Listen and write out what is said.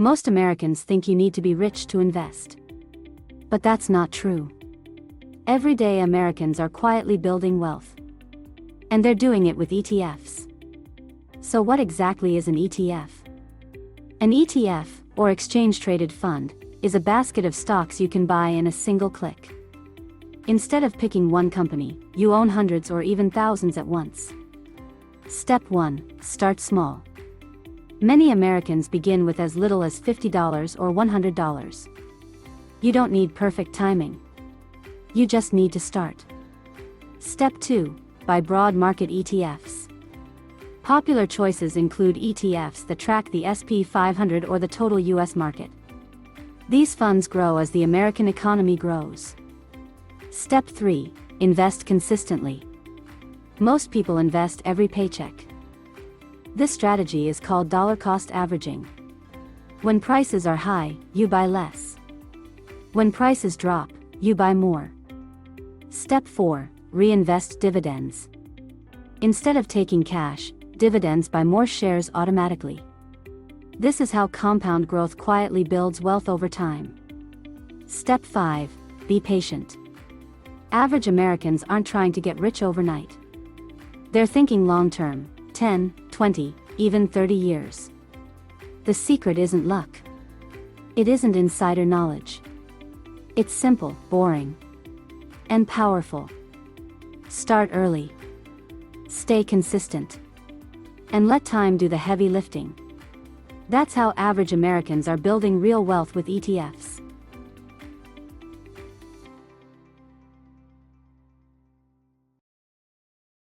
Most Americans think you need to be rich to invest. But that's not true. Everyday Americans are quietly building wealth. And they're doing it with ETFs. So what exactly is an ETF? An ETF, or exchange-traded fund, is a basket of stocks you can buy in a single click. Instead of picking one company, you own hundreds or even thousands at once. Step 1. Start small. Many Americans begin with as little as $50 or $100. You don't need perfect timing. You just need to start. Step 2. Buy broad market ETFs. Popular choices include ETFs that track the S&P 500 or the total US market. These funds grow as the American economy grows. Step 3. Invest consistently. Most people invest every paycheck. This strategy is called dollar cost averaging. When prices are high, you buy less. When prices drop, you buy more. Step 4. Reinvest dividends. Instead of taking cash, dividends buy more shares automatically. This is how compound growth quietly builds wealth over time. Step 5. Be patient. Average Americans aren't trying to get rich overnight. They're thinking long-term, 10, 20, even 30 years. The secret isn't luck. It isn't insider knowledge. It's simple, boring, and powerful. Start early. Stay consistent. And let time do the heavy lifting. That's how average Americans are building real wealth with ETFs.